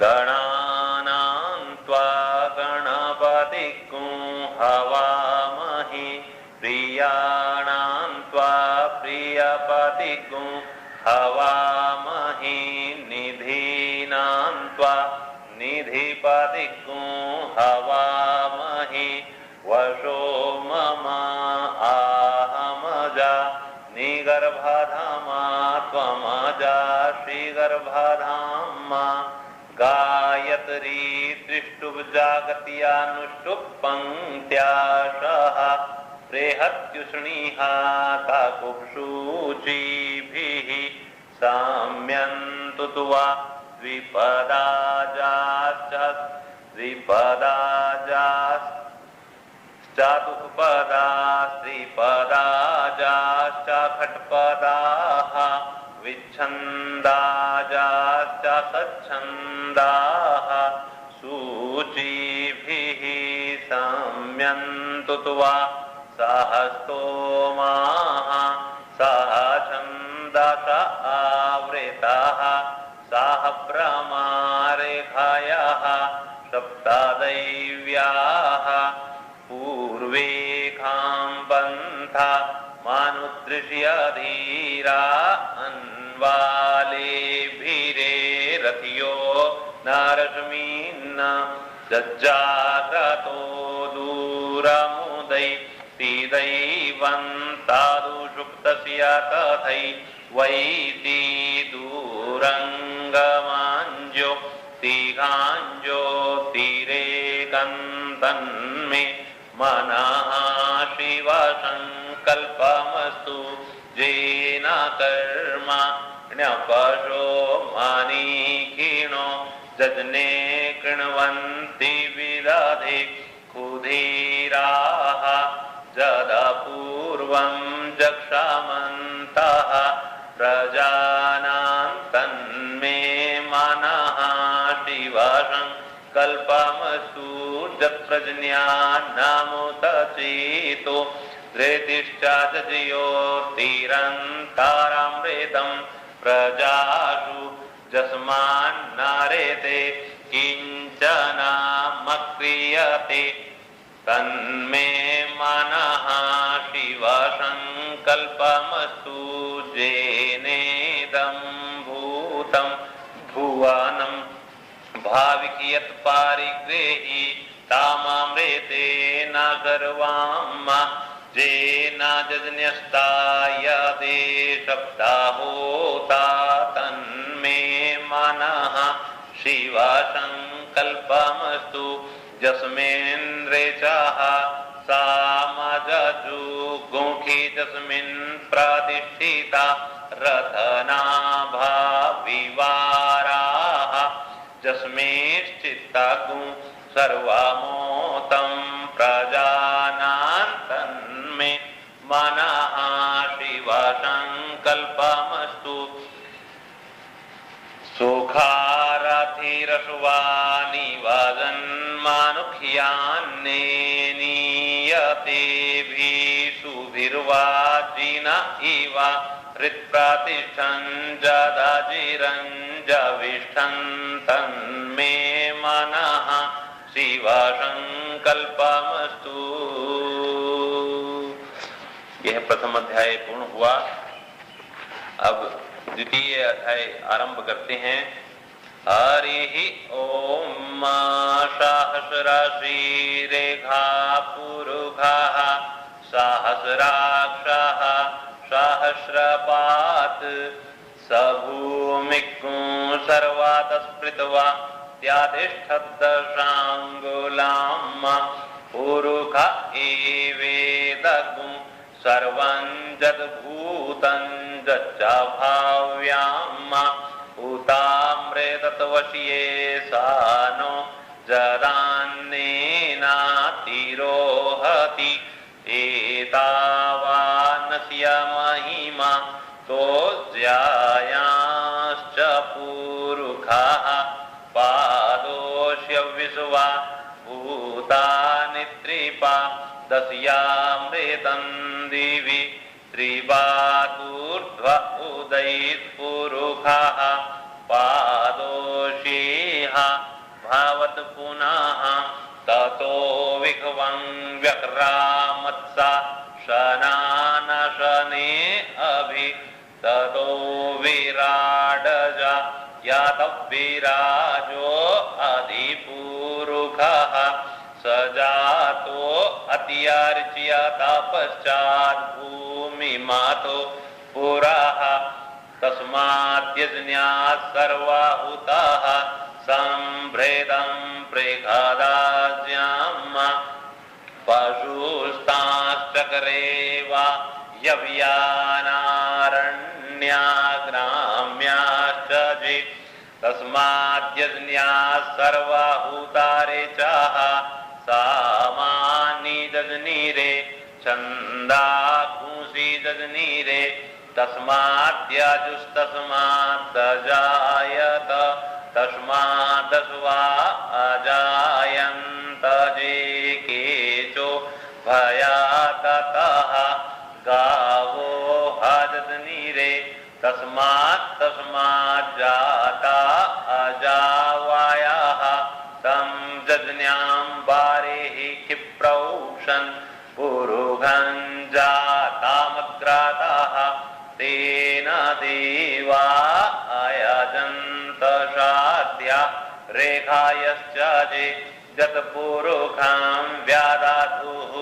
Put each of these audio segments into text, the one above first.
गणानां त्वा गणपतिगुं हवामहे प्रियाणां त्वा प्रियपतिगुं हवामहे निधीनां त्वा निधिपतिगुं हवामहे वशो मम आहमजा निगर्भधामा त्वमजा श्रीगर्भधामा गायत्री त्रिष्टुभ जागत्यानुष्टुभ पंक्त्याशः प्रेहत्युष्णीहा काकुक्षुचिभिः साम्यन्तु त्वा द्विपदाजाश्चतुःपदा त्रिपदाजाश्च खट्पदाः विच्छन्दाजाश्च सच्छन्दाः सूचिभिः साम्यन्तु त्वा सहस्तोमाः सह छन्दस आवृताः सह भ्रमारेखयः सप्तदैव्याः पूर्वेखां पन्था मानुदृश्य धीरा अन्वालेभिरे रथियो नारश्मीन्न जज्जाततो दूरमुदै दैवन्तादुषुप्तस्य तथै वैति दूरङ्गमाञ्जो तिरेकन्तन्मे मनः शिवसङ्कल्पमस्तु येन कर्म ण्यपशो मानीखिणो जज्ने कृण्वन्ति विदधे कुधीराः जदपूर्वं जक्षमन्तः प्रजानां तन्मे मनः शिवसङ्कल्पमस्तु जत्प्रज्ञानामुतचेतो धृतिश्च ज्योतिरन्तरामृतं प्रजासु जस्मान्नारेते किञ्चनामक्रियते तन्मे मनः शिवसङ्कल्पमस्तु येनेदं भूतं भुवनं भाविकियत् पारिग्रेहि ताममृते न सर्वाम जेन जज्ञस्ताय दे सप्ताहोता तन्मे मनः शिवसङ्कल्पमस्तु यस्मिन्रेचः सामजजुगुंखि यस्मिन् प्रतिष्ठिता रथनाभा विवाराः यस्मिंश्चित्तगुं सर्वमोतं प्रजानां तन्मे मनः शिवसङ्कल्पमस्तु सुखारथिरश्वानि वजन्मानुख्यान्नेनीयतेभिषुभिर्वाजिन इव हृत्प्रतिष्ठं जदजिरञ्जविष्ठं तन्मे मनः शिवसङ्कल्पमस्तु। यह प्रथम अध्याय पूर्ण हुआ। अब द्वितीय अध्याय आरंभ करते हैं। हरि ओम सहस्रशीरेखा पुरुषः सहस्राक्षः सहस्रपात् सभूमिकुं सर्वातस्पृत्वा त्यातिष्ठद्दशाङ्गुलाम् पुरुष एवेदगुं सर्वं यद्भूतं यच्च भाव्याम् उतामृतत्वश्ये सानो जरान्नेनातिरोहति एतावान्नस्य महिमा तोज्यायांश्च पुरुषः पादोष्य विश्वा भूतानि त्रिपा दस्यामृतं दिवि त्रिबातूर्ध्व उदयित् पुरुषः पादोषि भावत पुनः ततो विघवं व्यक्रामत्सा शनान शने अभि ततो विराडजा यातविराजो अधिपुरुषः सजातो अत्यर्च्य तपश्चात् भूमिमातो पुरः तस्माद्यज्ञात् सर्वाहुताः सम्भृतं प्रेघदाज्याम पशुस्ताश्चक्रे वा यव्यानारण्याग्राम्याश्च जे तस्माद्यज्ञात् सर्वाहुतारे चाह सामानि जजनीरे छन्दाकुंसि जजनीरे तस्माद्यजुस्तस्माद्दजायत तस्मादस्वा अजायन्त जे केचो भयाततः गावो हजनीरे तस्माज्जाता अजावायाः तं जज्ञां बारेः क्षिप्रौषन् पुरुघं जातामग्राताः तेन देवा अयजन्त साध्या रेखायश्च जे जत्पुरुषं व्यादातुः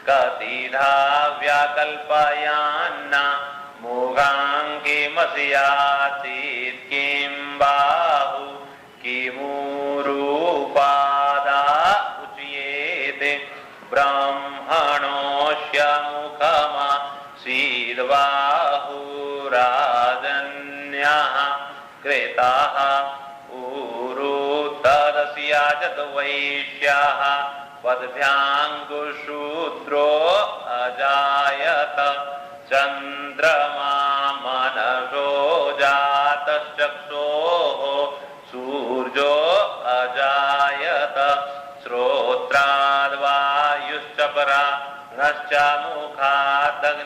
कतिधा व्याकल्पयान्न मुगां किमस्याचित् किं बाहु किमुरूपादा उच्येते ब्रह्मणोऽस्य मुखमा शीर्वाहुराजन्यः कृताः ऊरु तदस्याजद्वैश्याः पद्भ्याङ्गुशूद्रो अजायत चन्द्रमा मनसो जातश्चक्षोः सूर्यो अजायत श्रोत्राद्वायुश्च प्राणश्च मुखादग्निरजायत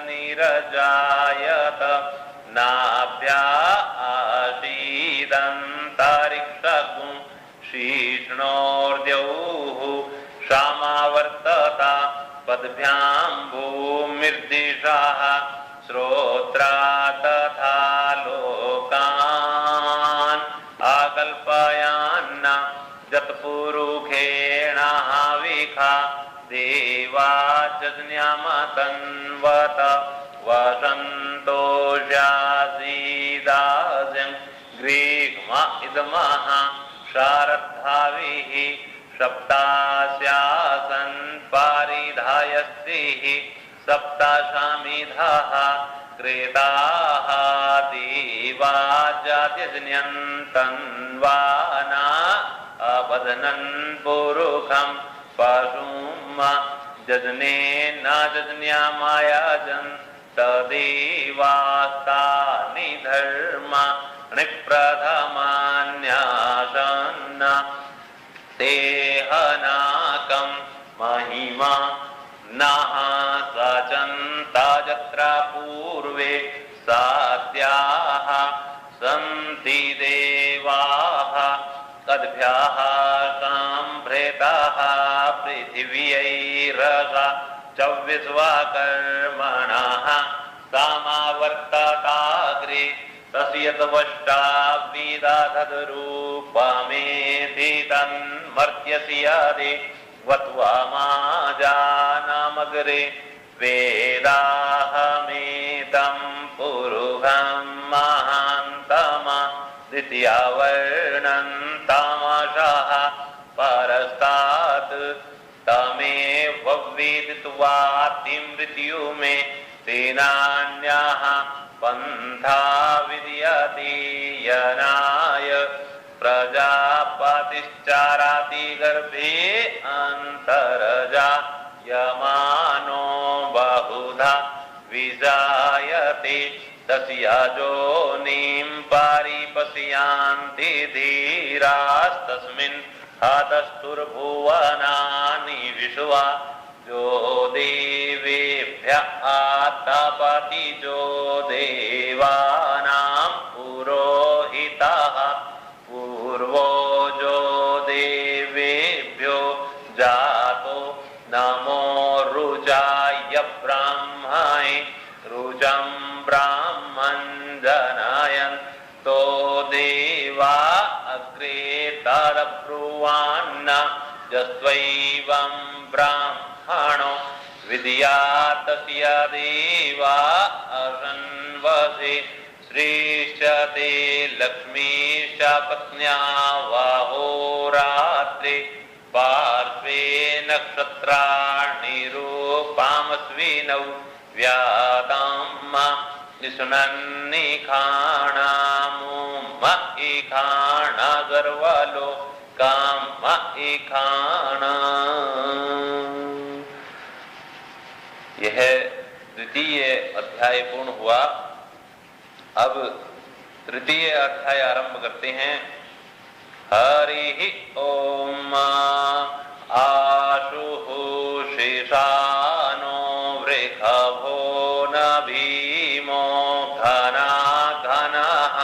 नाभ्या आसीदन्तरिक्षगुं शीर्ष्णोर्द्यौः सामावर्तता पद्भ्यां भूमिर्दिशाः श्रोत्रा तथा लोकान् आकल्पयान्न जत्पुरुषेण विखा देवा जज्ञामतन्वत वसन्तोषासीदास्यं ग्रीष्म इदमः शारद्धाविः सप्तास्यासन् पारिधायस्त्रिः सप्ताशामिधाः कृताः देवा जात्यजन्यन्तन्वाना अवदनन् पुरुषं पशुं जजने न जजन्यामायाजन् तदेवास्तानि धर्माणि प्रथमान्यासन् तेहनाकं महिमा नः सचन्ता यत्र पूर्वे सात्याः सन्ति देवाः तद्भ्यः सम्भृताः पृथिव्यैरसा च विश्वकर्मणः समावर्तताग्रे तस्य त्वष्टाविदधद्रूपमेधि तन्मर्त्यस्यादि वत्वमाजानमग्रे वेदाहमेतं पुरुषं महान्तमा द्वितीयवर्णं तमसः परस्तात् तमेव विदित्वा मृत्युमे तेनान्यः पन्था विद्यते यनाय प्रजापतिश्चाराति गर्भे अन्तरजा यमानो बहुधा विजायते तस्य योनिं पारिपश्यन्ति धीरास्तस्मिन् हतस्तुर्भुवनानि विश्वा जो देवेभ्य आत्मपति जो देवानां पुरोहितः पूर्वो जो तारब्रुवान्न यस्त्वैवं ब्राह्मणो विद्यात् तस्य देवा असन्वसे श्रीश्च ते लक्ष्मीश्च पत्न्या वाहोरात्रे पार्श्वे नक्षत्राणि रूपामस्विनौ व्याताम् निशुनन्निखाणामो इखाणा गर्वलो काम इखाणा। यह द्वितीय अध्याय पूर्ण हुआ। अब तृतीय अध्याय आरंभ करते हैं। हरि ओम आशुः शेषानो वृषभो न भीमो घना घनः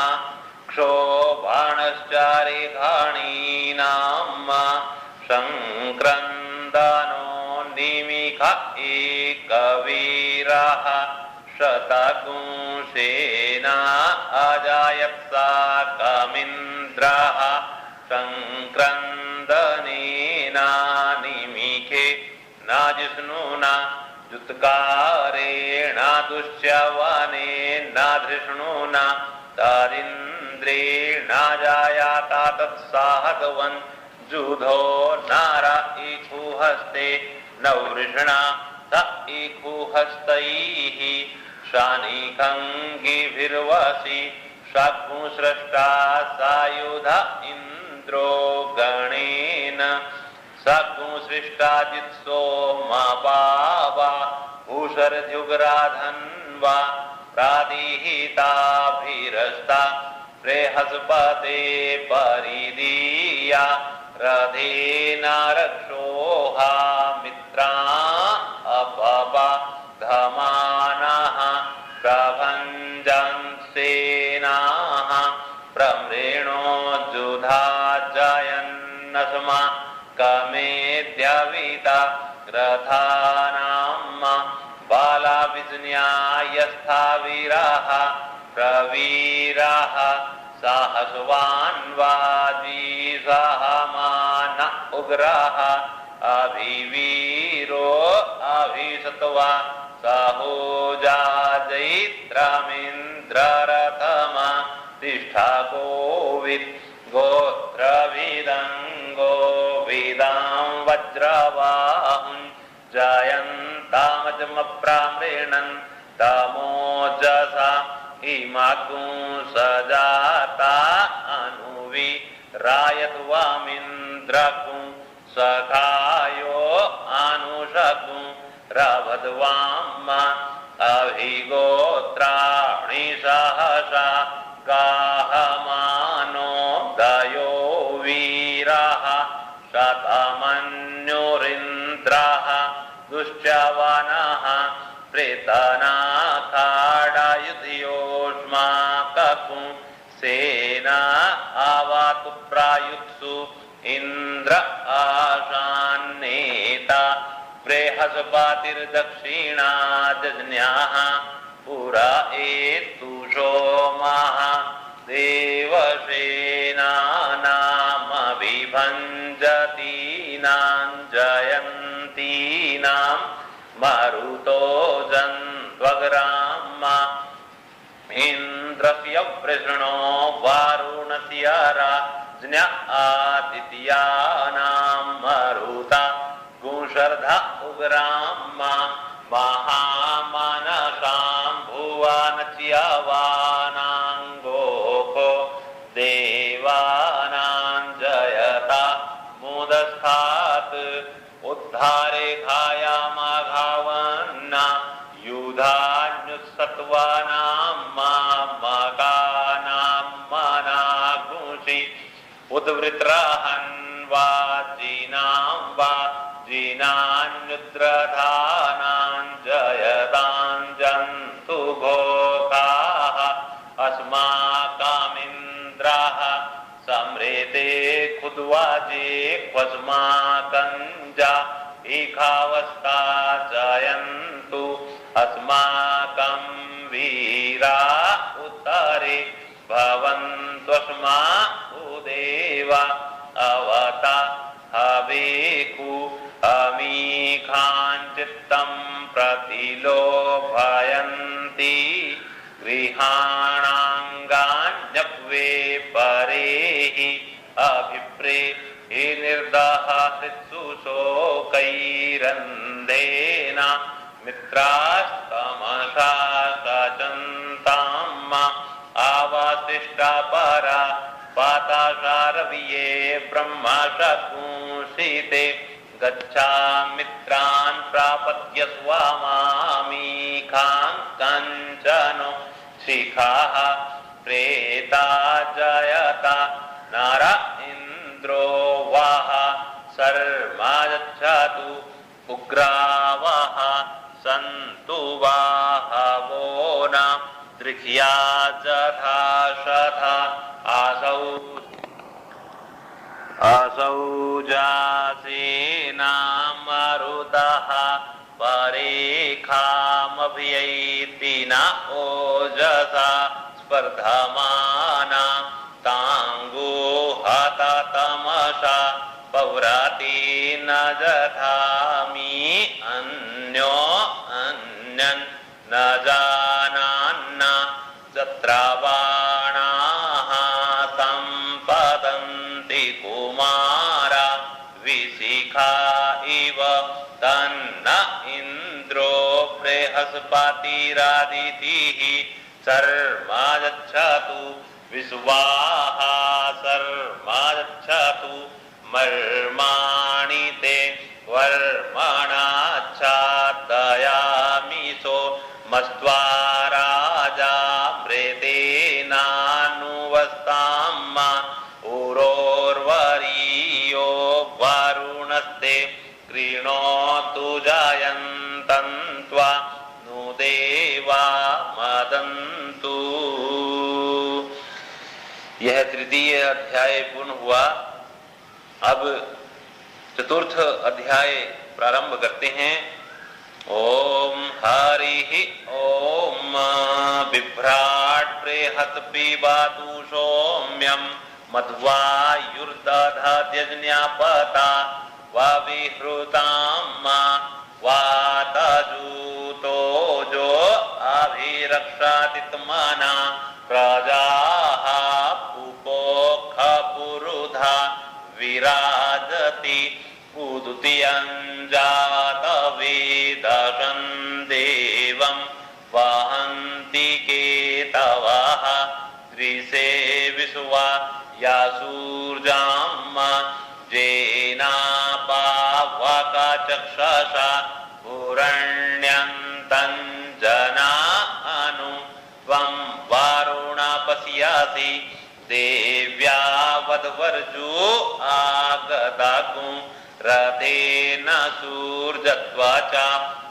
क्षोभाणश्चारिघाणीनाम् संक्रन्दनो निमिष एकवीरः शतगुंसेना अजायत्सा कमिन्द्रः संक्रन्दनेना निमिषे न जिष्णुना जुत्कारेण दुश्यवनेन धृष्णुना तदिन्द्रेण जायाता तत्साहतवन् जुधो नार इखुहस्ते नवृषणा त इखुहस्तैः शानिखङ्गिभिर्वसि शकुसृष्टा सायुध इन्द्रो गणेन शकुसृष्टा जित्सोमपावा भूषर्ध्युग्राधन्वा प्रादिहिताभिरस्ता बृहस्पते परिदीया रथेन रक्षोहा मित्रा अपपा धमानः प्रभञ्जन्सेनाः प्रमृणो जुधा जयन्नस्मा कमेद्यविता रथानाम् बालाविज्ञायस्थावीराः प्रवीराः साहसवान्वाजीसहमान उग्राः अभिवीरो अभिसत्वा सहोजा जैत्रमिन्द्ररथमा तिष्ठा गोवित् गोत्रविदं गोविदां वज्रवाहुं जयन्तामजमप्रामृणन् तमोजसा इमागुं सजाता अनुवि रायत्वामिन्द्रकुं सखायो अनुषकुं रभद्वाम अभिगोत्राणि सहसा गाहमानो दयो वीरः शतमन्युरिन्द्रः दुश्चवनः प्रेतनाखाडयुध्योष्माककुं सेना आवातु प्रायुत्सु इन्द्र आशान्नेता बृहस्पतिर्दक्षिणा जज्ञाः पुरा एतु सोमः देवसेनानामभिभञ्जतीनां जयन्तीनां मरुतो जन्त्वग्रामा इन्द्रस्य वृषणो वारुणस्य राज्ञ आदित्यानां मरुता गुंशर्ध उग्रामा महामानसां भुवनच्यवानाङ्गोको देवानां जयता मुदस्थात् उद्धारे खायामाघावन्ना युधान्युत्सत्वानां मामकानां मनागुंसि उद्वृत्रहन्वाजीनां वा जीनान्युद्रधानां जयतां जन्तु घोषाः अस्माकमिन्द्राः समृते खुद्वाजे क्वस्माकञ्जा इखावस्ता जयन्तु अस्माकं वीरा उत्तरे भवन्त्वस्मा उदेवा अवता हवेकु अमीखाञ्चित्तं प्रतिलोभयन्ति गृहाणाङ्गान्यप्वे परेहि अभिप्रे हि निर्दहृत्सु शोकैरन्धेन मित्रास्तमसा सचन्ताम् आवासिष्टा परा पाताशारविये ब्रह्मशकूंसिते गच्छामित्रान् प्रापद्य स्वामामीखां कञ्चनो शिखाः प्रेता जयता नर इन्द्रो वाह सर्मा गच्छतु उग्रावः सन्तु वाहवो न दृह्या जथा शथा असौ जासीनामरुतः परेखामभ्यैति न ओजसा स्पर्धमाना ताङ्गो हता तमसा पव्राति न जथामि अन्यो अन्यन् न जानान्न जत्रावाणाः सम्पदन्ति कुमारा विशिखा इव तन्न इन्द्रो बृहस्पतिरादितिः सर्मा गच्छतु विश्वाः सर्मा गच्छतु मर्माणि ते वर्मणाच्छादयामिषो मस्त्वा राजा मृतेनानुवस्ताम् उरोर्वरीयो वरुणस्ते कृणोतु जयन्तन्त्वा नु देवा मदन्तु। यह तृतीय अध्याय पूर्ण हुआ। अब चतुर्थ अध्याय प्रारंभ करते हैं। ओम हरि ओम बिभ्राट प्रेहत पिबातु सौम्यम मध्वायुर्दधत्यज्ञापता वविहृताम् वातजूतो जो अभिरक्षातित्मना प्रजाः पुपोखपुरुधा विराजति उदुतियञ्जातवेदशं देवं वहन्ति केतवः त्रिसे विश्वा यासूर्जाम् जेनापावकचक्षसा पुरण्यन्तं जनानु त्वं वारुणा पश्यासि देव्या वद्वर्जो आगताकुं रथेन सूर्जत्वा च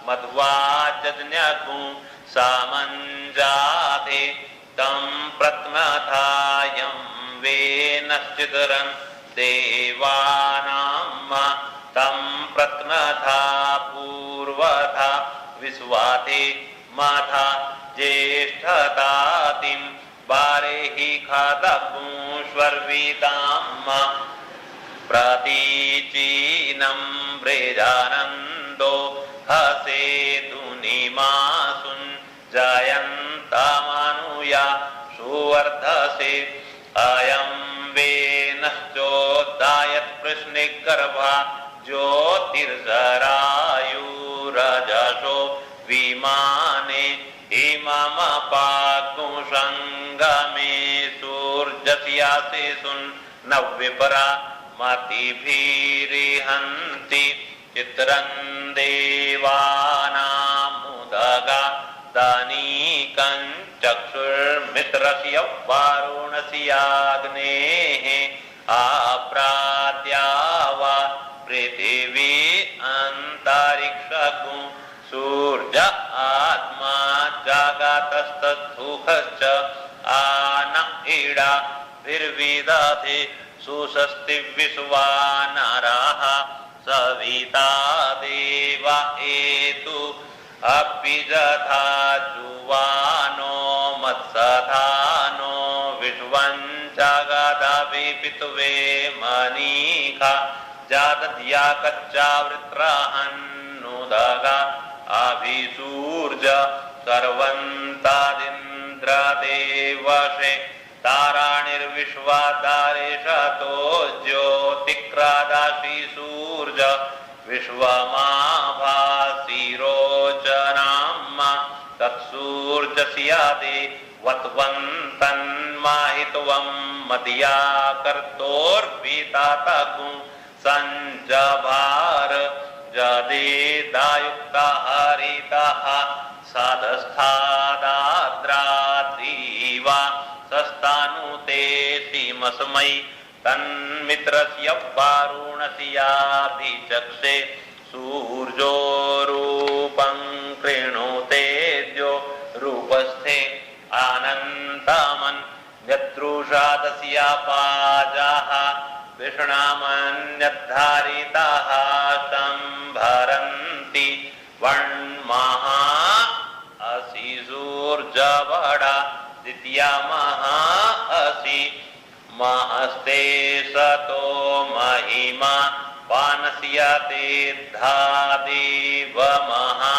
मध्वा जज्ञकुं सामञ्जाते तं प्रथमथायं वेनश्चिदरन् देवानां तं प्रथमथा पूर्वथा विश्वाते माथा ज्येष्ठतातिं बारेहि खादपुष्वर्विताम् प्रतीचीनं व्रेजानन्दो हसेतुनिमासुन् जयन्तमनुया सुवर्धसे अयं वेनश्चोदायत् प्रश्निगर्भा ज्योतिर्जरायुरजसो विमाने इममपाकुसङ्गमे सूर्यस्यासेषुन् न विपरा मतिभिरिहन्ति चित्रं देवानामुदगा दानीकं चक्षुर्मित्रस्य वारुणस्याग्नेः आप्राद्यावा पृथिवी अन्तरिक्षगुं सूर्य आत्मा जागतस्तस्थुखश्च आन इडा विर्विदधे सुषस्ति विश्वा नराः सविता देवा एतु अपिजथा जुवानो मत्सधानो विश्वं जगद पितवे मनीखा जातद्या कच्चा वृत्राहन्नुदगा अभिसूर्ज सर्वन्तादिन्द्रदेवशे ताराणिर्विश्वादारेशतो ज्योतिक्रादाशी सूर्ज विश्वमाभासिरोचनाम्मा तत्सूर्जस्यादि वत्वन्तन्माहित्वं मदिया कर्तोर्भितातगुं संजभार जदेदायुक्ता हरितः साधस्थादाद्रात्रिवा सस्तानुते सीमस्मै तन्मित्रस्य वारुणस्याभिचक्षे सूर्यो रूपं कृणुतेद्यो रूपस्थे आनन्तमन् यत्रुषादस्यापाजाः विष्णामन्यद्धारिताः संभरन्ति वन्महा असि सूर्यवडा द्वितीया महा असि महस्ते सतो महिमा पानस्य तेद्धादेव महा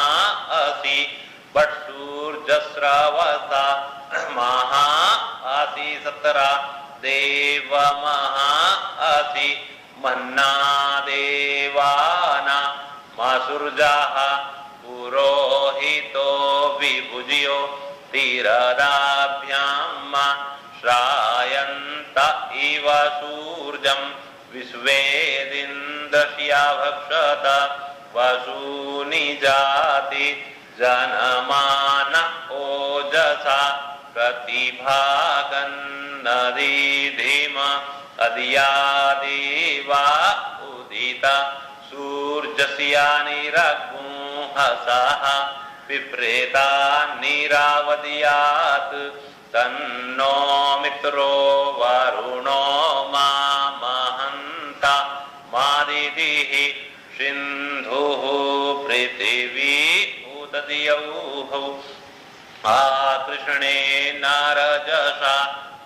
असि वट्सूर्यस्रवसा महा असि सतरा देव महा असि मन्ना देवाना मासुर्जाः पुरोहितो विभुज्यो तीरदाभ्याम् श्रायन्त इव सूर्यं विश्वेदिन्द्रस्या भक्षत वसूनि जाति जनमान ओजसा प्रतिभागन्नदीधिम अद्यादिवा उदिता सूर्यस्यानिरगुंहसः विप्रेता निरावद्यात् तन्नो मित्रो वरुणो मामहन्ता मादितिः सिन्धुः पृथिवी उदद्यौः आकृष्णेन रजसा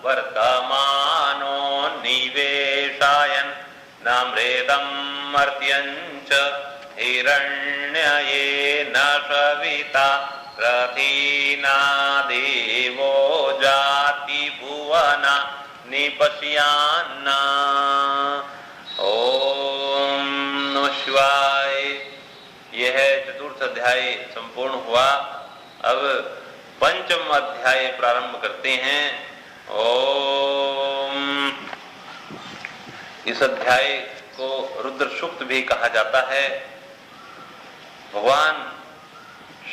वर्तमानो निवेशयन् नामृतं मर्त्यं च हिरण्ययेन सविता रथीना देवो जाति भुवना निपश्यान्ना। ओम नमः शिवाय। यह चतुर्थ अध्याय संपूर्ण हुआ। अब पंचम अध्याय प्रारंभ करते हैं। ओम। इस अध्याय को रुद्र सूक्त भी कहा जाता है। भगवान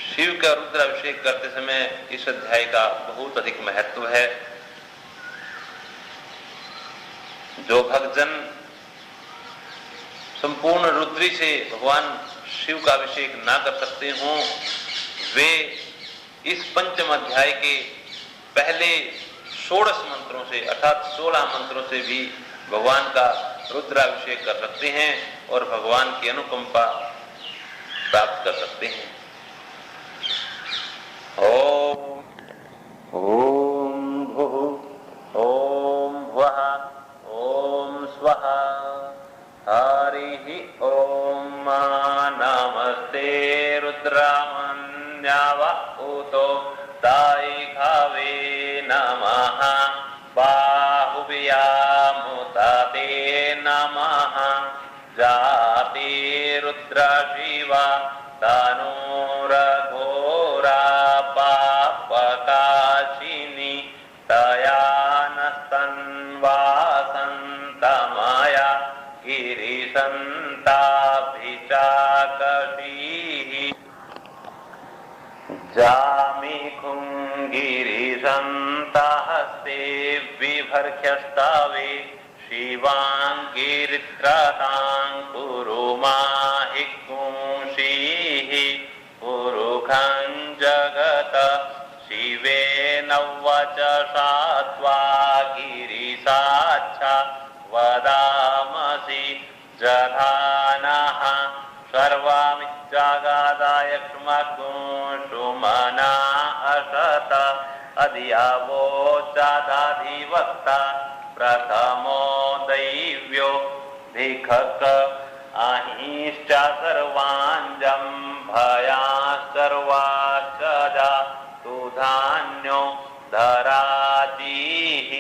शिव का रुद्राभिषेक करते समय इस अध्याय का बहुत अधिक महत्व है। जो भक्तजन संपूर्ण रुद्री से भगवान शिव का अभिषेक ना कर सकते हों, वे इस पंचम अध्याय के पहले 16 मंत्रों से अर्थात 16 मंत्रों से भी भगवान का रुद्राभिषेक कर सकते हैं और भगवान की अनुकंपा प्राप्त कर सकते हैं। ओम भुः ओम भुवः ओम स्वः हरिः ओम नमस्ते रुद्रामन्याव उतो दायिखावे नमः बाहुव्यामुदते नमः जाति रुद्र शिवा तनूरघोरा पापकाशिनी तया नस्तन्वासन्तमया गिरिसन्ताभिचाकशीः जामिखुङ्गिरिसन्तहस्ते विभर्ख्यस्तावे शिवाङ्गिरित्रतां कुरु माहि कुंसीः पुरुखं जगत शिवेन वचसा त्वा गिरिसाच्छा वदामसि जधानः सर्वमिच्छागादाय क्ष्मकुंसुमना असत अद्यावोचादाधिवक्ता प्रथमो दैव्यो भिखक अहिश्च सर्वाञ्जं भयाश्चर्वाश्च जातु धान्यो धराजीः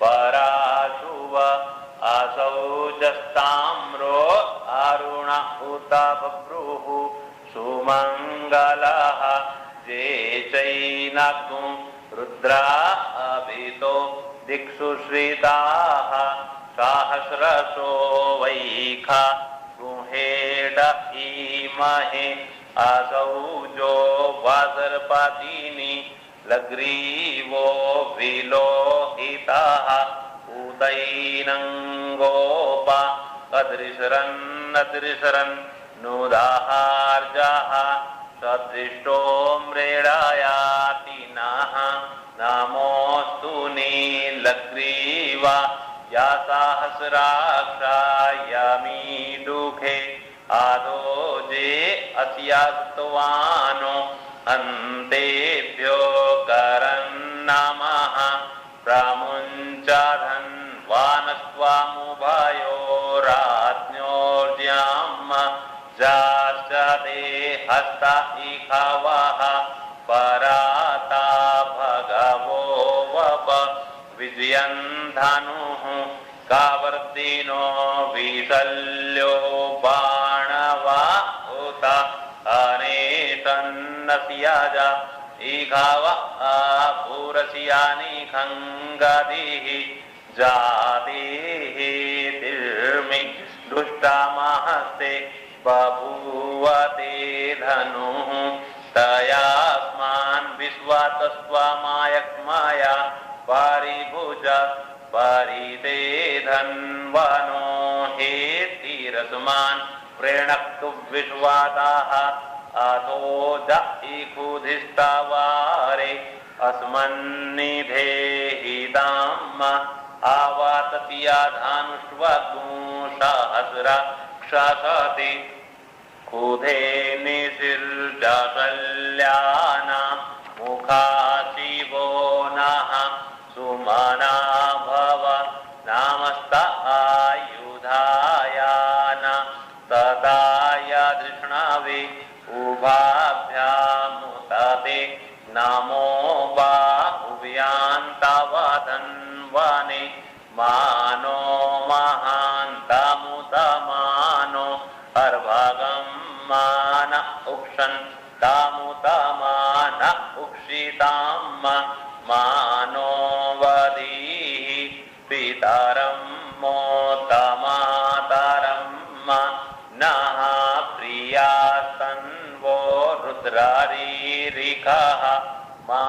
पराशुव असौजस्ताम्रो अरुण उत बभ्रुः सुमङ्गलः जे चैनग्नु रुद्रा अभितो दिक्षु श्रिताः सहस्रशो वैखा गुहेड इमहे असौजो वासर्पातिनि लग्रीवो विलोहिताः उदैनङ्गोपा अदृशरन् नुदाहार्जाः सदृष्टो मृडायाति नः नमोऽस्तु नीलग्रीवा या सहस्राक्षायमीडुखे आदोजे अस्यास्तवानो अन्तेभ्यो करन्नमः प्रमुञ्चधन्वानस्त्वामुभयो राज्ञोर्ज्याम जाश्चते हस्ता इखवः पराता भगवो वप विजयन् धनुः कावर्तिनो विशल्यो बाणवा उत अनेतन्नस्याज इघव आपुरस्यानि खङ्गदिः जातिः तिर्मि दुष्टामहस्ते बभूवते धनुः तयास्मान् विश्वातस्त्वमायक्मया परिभुज परिते धन्वनो हेतिरस्मान् प्रेणक्तु विश्वाताः अतो ज इखुधिस्तवारे अस्मन्निधेहिताम् आवाततिया धानुष्वगुंसहस्रा क्षसति खुधे निसिर्जशल्याना मुखा शिवो नः सुमना भव नामस्त आयुधायान तदाय धृष्णवे उभाभ्यामुतते नमो बाहुव्यान्तवधन्वने मानो महान्तमुतमानो अर्भगं मान उक्षन् तामुतमान उक्षिताम् मानो वधीः पितरं मोतमातरं नः प्रियास्तन्वो रुद्रारीरिकः मा